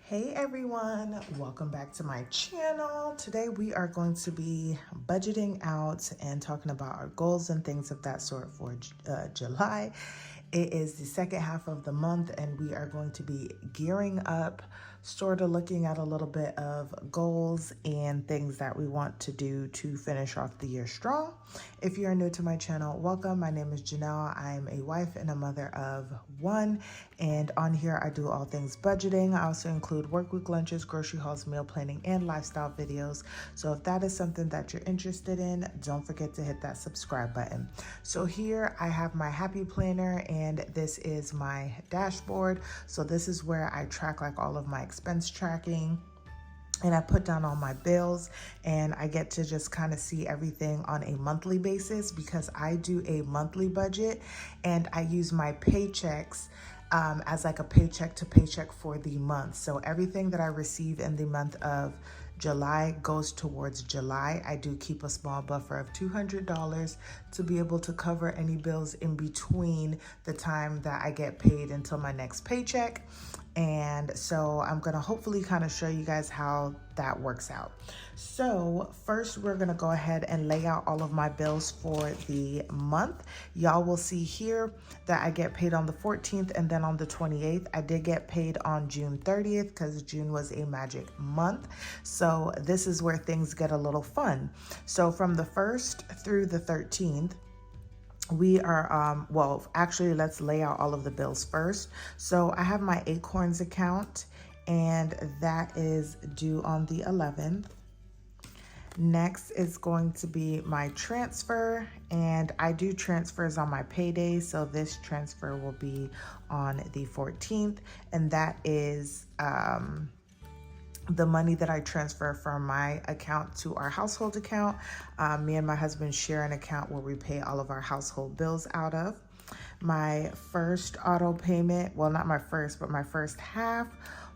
Hey everyone, welcome back to my channel. Today we are going to be budgeting out and talking about our goals and things of that sort for July. It is the second half of the month and we are going to be gearing up, sort of looking at a little bit of goals and things that we want to do to finish off the year strong. If you're new to my channel, welcome. My name is Janelle. I'm a wife and a mother of one, and on here I do all things budgeting. I also include work week lunches, grocery hauls, meal planning, and lifestyle videos. So if that is something that you're interested in, don't forget to hit that subscribe button. So here I have my happy planner and this is my dashboard. So this is where I track like all of my expense tracking, and I put down all my bills, and I get to just kind of see everything on a monthly basis because I do a monthly budget and I use my paychecks as like a paycheck to paycheck for the month. So everything that I receive in the month of July goes towards July. I do keep a small buffer of $200 to be able to cover any bills in between the time that I get paid until my next paycheck. And so I'm gonna hopefully kind of show you guys how that works out. So first we're gonna go ahead and lay out all of my bills for the month. Y'all will see here that I get paid on the 14th and then on the 28th. I did get paid on June 30th because June was a magic month. So this is where things get a little fun. So from the 1st through the 13th, we are, well, actually, let's lay out all of the bills first. So I have my Acorns account, and that is due on the 11th. Next is going to be my transfer, and I do transfers on my payday. So this transfer will be on the 14th, and that is, the money that I transfer from my account to our household account. Me and my husband share an account where we pay all of our household bills out of. My first auto payment, well, not my first, but my first half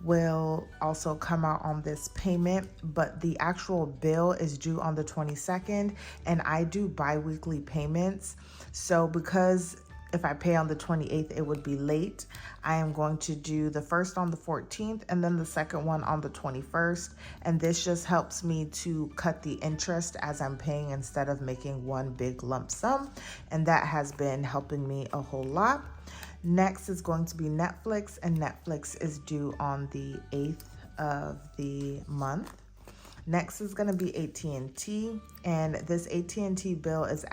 will also come out on this payment, but the actual bill is due on the 22nd, and I do bi-weekly payments. So because if I pay on the 28th, it would be late, I am going to do the first on the 14th and then the second one on the 21st. And this just helps me to cut the interest as I'm paying instead of making one big lump sum. And that has been helping me a whole lot. Next is going to be Netflix, and Netflix is due on the 8th of the month. Next is going to be AT&T, and this AT&T bill is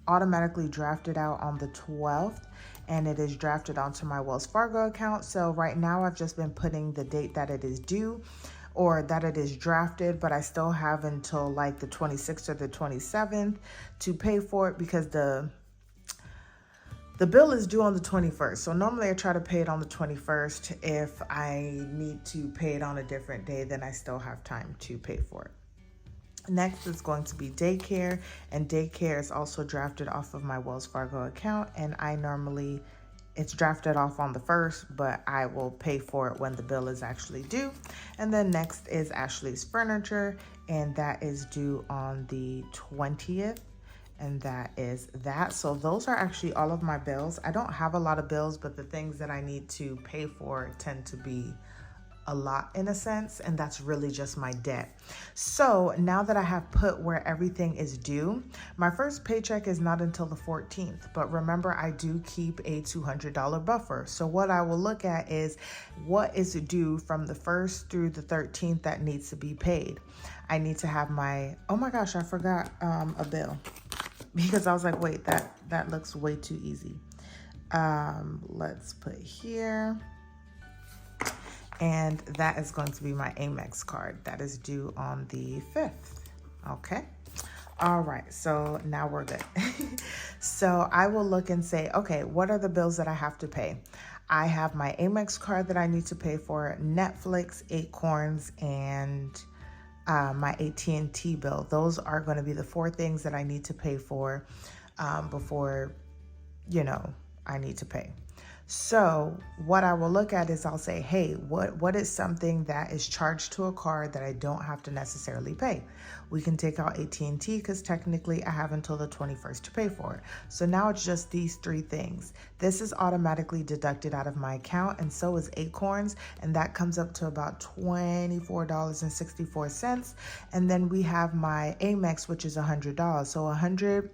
automatically drafted out on the 12th, and it is drafted onto my Wells Fargo account. So right now I've just been putting the date that it is due or that it is drafted, but I still have until like the 26th or the 27th to pay for it because the bill is due on the 21st. So normally I try to pay it on the 21st. If I need to pay it on a different day, then I still have time to pay for it. Next is going to be daycare, and daycare is also drafted off of my Wells Fargo account, and it's drafted off on the 1st, but I will pay for it when the bill is actually due. And then next is Ashley's Furniture, and that is due on the 20th. And that is that. So those are actually all of my bills. I don't have a lot of bills, but the things that I need to pay for tend to be a lot in a sense, and that's really just my debt. So now that I have put where everything is due, my first paycheck is not until the 14th, but remember I do keep a $200 buffer. So what I will look at is what is due from the 1st through the 13th that needs to be paid. I need to have my, oh my gosh, I forgot a bill because I was like, wait, that looks way too easy. Let's put here. And that is going to be my Amex card. That is due on the 5th. Okay. All right. So now we're good. So I will look and say, okay, what are the bills that I have to pay? I have my Amex card that I need to pay for, Netflix, Acorns, and my AT&T bill. Those are going to be the 4 things that I need to pay for before, I need to pay. So what I will look at is I'll say, hey, what is something that is charged to a card that I don't have to necessarily pay? We can take out AT&T because technically I have until the 21st to pay for it. So now it's just these three things. This is automatically deducted out of my account, and so is Acorns, and that comes up to about $24.64. And then we have my Amex, which is $100. So $124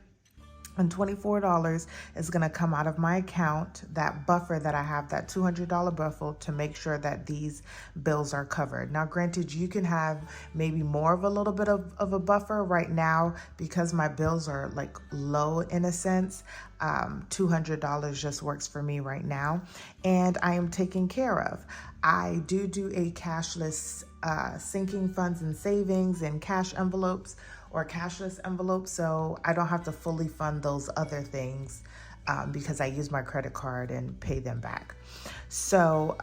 is going to come out of my account, that buffer that I have, that $200 buffer, to make sure that these bills are covered. Now, granted, you can have maybe more of a little bit of a buffer right now because my bills are like low in a sense. $200 just works for me right now, and I am taken care of. I do a cashless sinking funds and savings and cash envelopes or cashless envelopes, so I don't have to fully fund those other things because I use my credit card and pay them back. So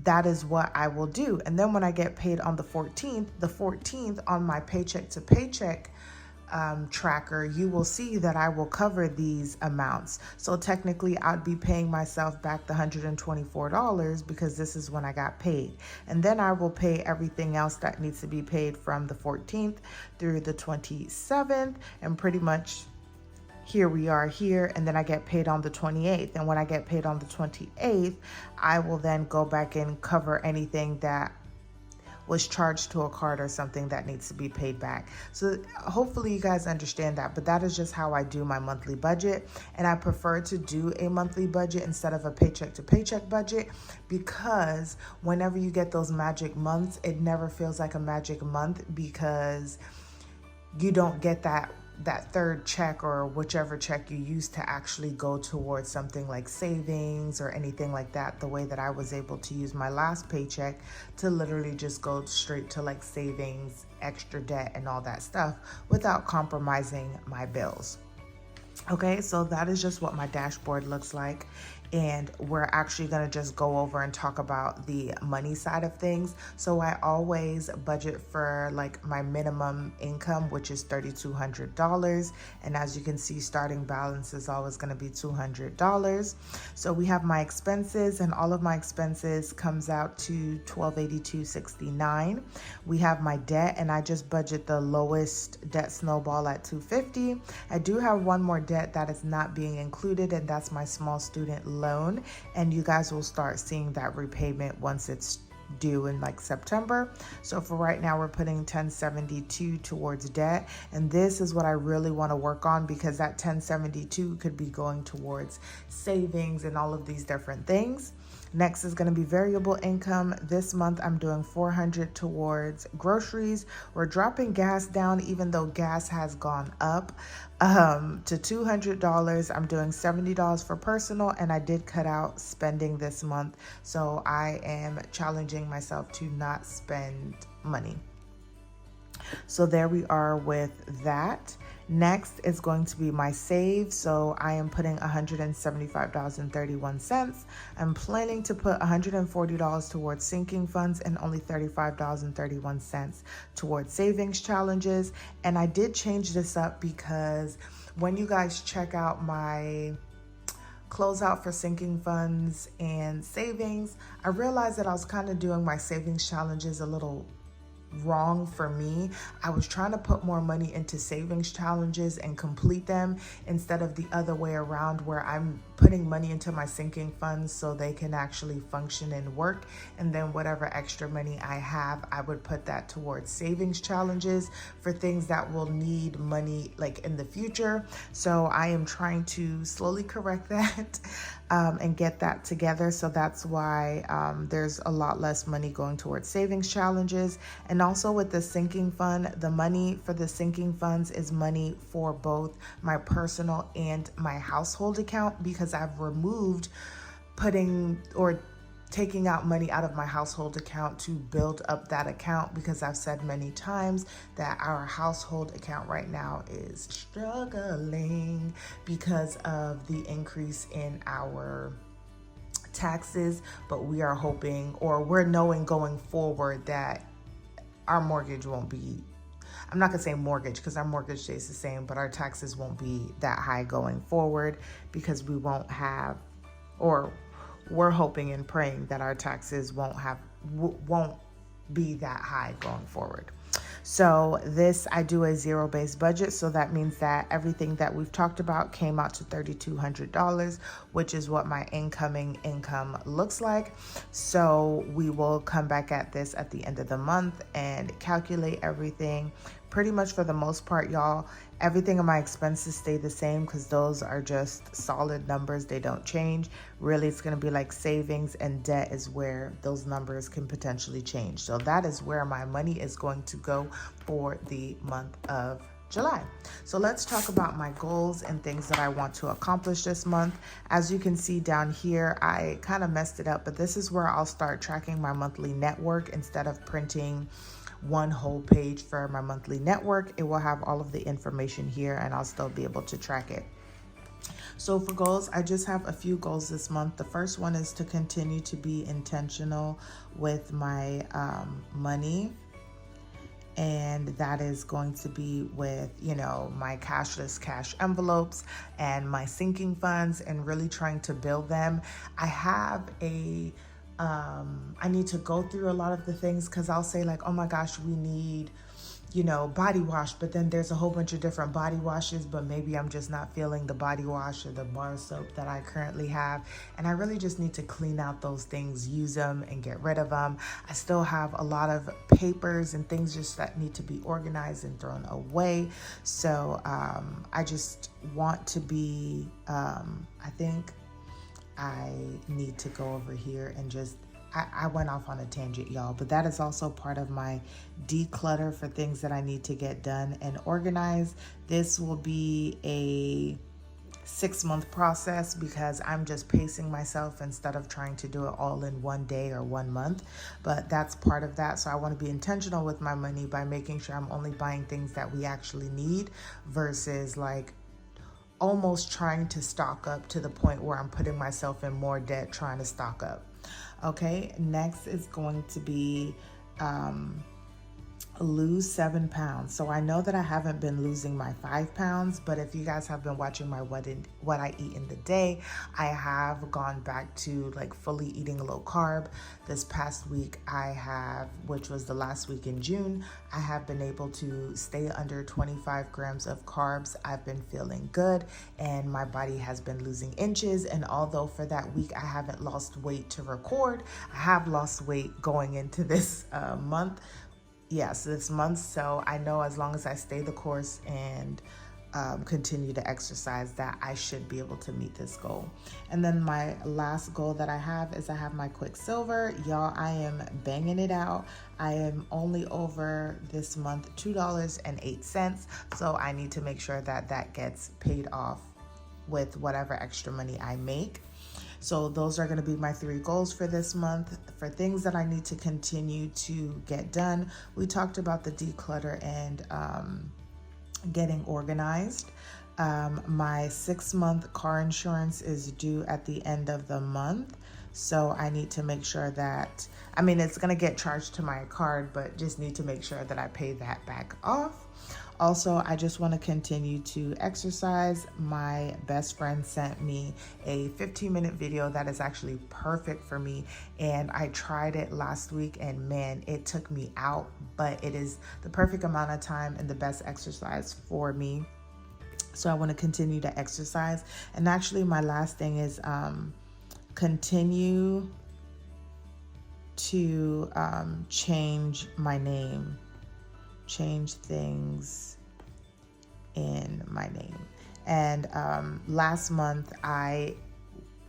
that is what I will do. And then when I get paid on the 14th on my paycheck to paycheck tracker, you will see that I will cover these amounts. So technically I'd be paying myself back the $124 because this is when I got paid. And then I will pay everything else that needs to be paid from the 14th through the 27th. And pretty much here we are here. And then I get paid on the 28th. And when I get paid on the 28th, I will then go back and cover anything that was charged to a card or something that needs to be paid back. So hopefully you guys understand that, but that is just how I do my monthly budget. And I prefer to do a monthly budget instead of a paycheck to paycheck budget, because whenever you get those magic months, it never feels like a magic month because you don't get that third check or whichever check you use to actually go towards something like savings or anything like that, the way that I was able to use my last paycheck to literally just go straight to like savings, extra debt, and all that stuff without compromising my bills. Okay, so that is just what my dashboard looks like. And we're actually going to just go over and talk about the money side of things. So I always budget for like my minimum income, which is $3,200. And as you can see, starting balance is always going to be $200. So we have my expenses, and all of my expenses comes out to $1,282.69. We have my debt, and I just budget the lowest debt snowball at $250. I do have one more debt that is not being included, and that's my small student loan, and you guys will start seeing that repayment once it's due in like September. So for right now, we're putting 1072 towards debt, and this is what I really want to work on, because that 1072 could be going towards savings and all of these different things. Next is going to be variable income. This month I'm doing $400 towards groceries. We're dropping gas down, even though gas has gone up to $200. I'm doing $70 for personal, and I did cut out spending this month. So I am challenging myself to not spend money. So there we are with that. Next is going to be my save. So I am putting $175.31. I'm planning to put $140 towards sinking funds and only $35.31 towards savings challenges. And I did change this up because when you guys check out my closeout for sinking funds and savings, I realized that I was kind of doing my savings challenges a little wrong for me. I was trying to put more money into savings challenges and complete them instead of the other way around, where I'm putting money into my sinking funds so they can actually function and work, and then whatever extra money I have, I would put that towards savings challenges for things that will need money like in the future. So I am trying to slowly correct that and get that together. So that's why there's a lot less money going towards savings challenges. And also with the sinking fund, the money for the sinking funds is money for both my personal and my household account, because I've removed putting or taking out money out of my household account to build up that account, because I've said many times that our household account right now is struggling because of the increase in our taxes. But we are hoping, or we're knowing going forward, that our mortgage won't be, I'm not gonna say mortgage because our mortgage stays the same, but our taxes won't be that high going forward, because we won't have, or we're hoping and praying that our taxes won't be that high going forward. So this, I do a zero-based budget. So that means that everything that we've talked about came out to $3,200, which is what my incoming income looks like. So we will come back at this at the end of the month and calculate everything. Pretty much for the most part, y'all, everything in my expenses stay the same because those are just solid numbers. They don't change. Really, it's going to be like savings and debt is where those numbers can potentially change. So that is where my money is going to go for the month of July. So let's talk about my goals and things that I want to accomplish this month. As you can see down here, I kind of messed it up, but this is where I'll start tracking my monthly network. Instead of printing one whole page for my monthly network, it will have all of the information here and I'll still be able to track it. So for goals, I just have a few goals this month. The first one is to continue to be intentional with my money. And that is going to be with, my cashless cash envelopes and my sinking funds and really trying to build them. I have I need to go through a lot of the things because I'll say like, oh my gosh, we need, body wash, but then there's a whole bunch of different body washes, but maybe I'm just not feeling the body wash or the bar soap that I currently have. And I really just need to clean out those things, use them and get rid of them. I still have a lot of papers and things just that need to be organized and thrown away. So I just want to be, I think I need to go over here and just, I went off on a tangent, y'all, but that is also part of my declutter for things that I need to get done and organize. This will be a 6-month process because I'm just pacing myself instead of trying to do it all in one day or 1 month, but that's part of that. So I want to be intentional with my money by making sure I'm only buying things that we actually need versus like almost trying to stock up to the point where I'm putting myself in more debt trying to stock up. Okay, next is going to be lose 7 pounds. So I know that I haven't been losing my 5 pounds, but if you guys have been watching my what I eat in the day, I have gone back to like fully eating low carb. This past week which was the last week in June, I have been able to stay under 25 grams of carbs. I've been feeling good and my body has been losing inches. And although for that week I haven't lost weight to record, I have lost weight going into this month. Yes, this month. So I know as long as I stay the course and continue to exercise, that I should be able to meet this goal. And then my last goal that I have is I have my Quicksilver. Y'all, I am banging it out. I am only over this month $2.08. So I need to make sure that that gets paid off with whatever extra money I make. So those are going to be my 3 goals for this month. For things that I need to continue to get done, we talked about the declutter and getting organized. My 6-month car insurance is due at the end of the month. So I need to make sure that, it's going to get charged to my card, but just need to make sure that I pay that back off. Also, I just want to continue to exercise. My best friend sent me a 15-minute video that is actually perfect for me. And I tried it last week and man, it took me out, but it is the perfect amount of time and the best exercise for me. So I want to continue to exercise. And actually my last thing is continue to change my name. Change things in my name. And last month I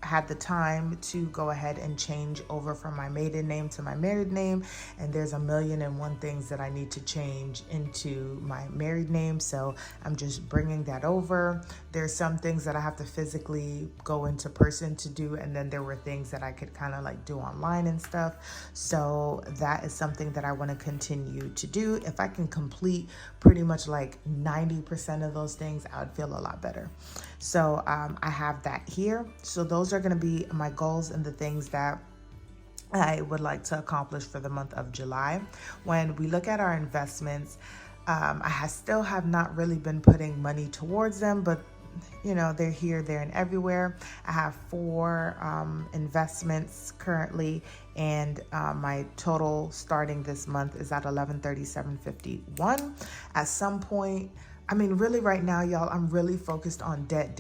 had the time to go ahead and change over from my maiden name to my married name, and there's 1,000,001 things that I need to change into my married name, so I'm just bringing that over. There's some things that I have to physically go into person to do, and then there were things that I could kind of like do online and stuff, so that is something that I want to continue to do. If I can complete pretty much like 90% of those things, I would feel a lot better. So I have that here. So those are going to be my goals and the things that I would like to accomplish for the month of July. When we look at our investments, I still have not really been putting money towards them, but you know, they're here, there, and everywhere. I have 4 investments currently, and my total starting this month is at $1137.51. At some point, I mean, really right now, y'all, I'm really focused on debt.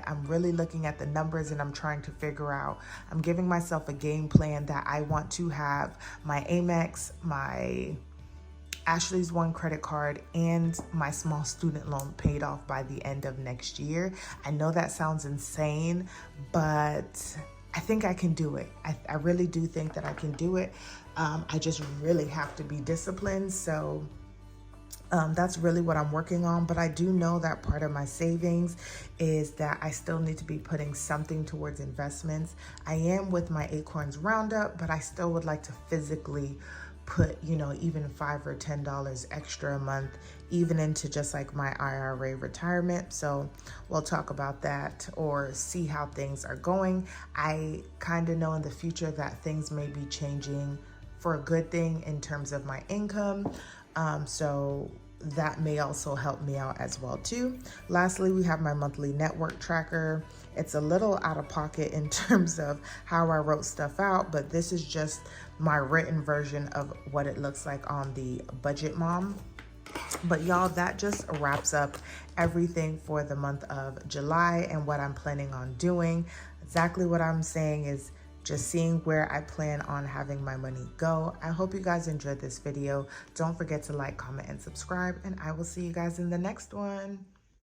I'm really looking at the numbers and I'm trying to figure out, I'm giving myself a game plan that I want to have my Amex, my Ashley's One credit card, and my small student loan paid off by the end of next year. I know that sounds insane, but I think I can do it. I really do think that I can do it. I just really have to be disciplined. So that's really what I'm working on. But I do know that part of my savings is that I still need to be putting something towards investments. I am with my Acorns Roundup, but I still would like to physically put, you know, even $5 or $10 extra a month, even into just like my IRA retirement. So we'll talk about that or see how things are going. I kind of know in the future that things may be changing for a good thing in terms of my income. So that may also help me out as well too. Lastly, we have my monthly network tracker. It's a little out of pocket in terms of how I wrote stuff out, but this is just my written version of what it looks like on the Budget Mom. But y'all, that just wraps up everything for the month of July and what I'm planning on doing. Exactly what I'm saying is just seeing where I plan on having my money go. I hope you guys enjoyed this video. Don't forget to like, comment, and subscribe, and I will see you guys in the next one.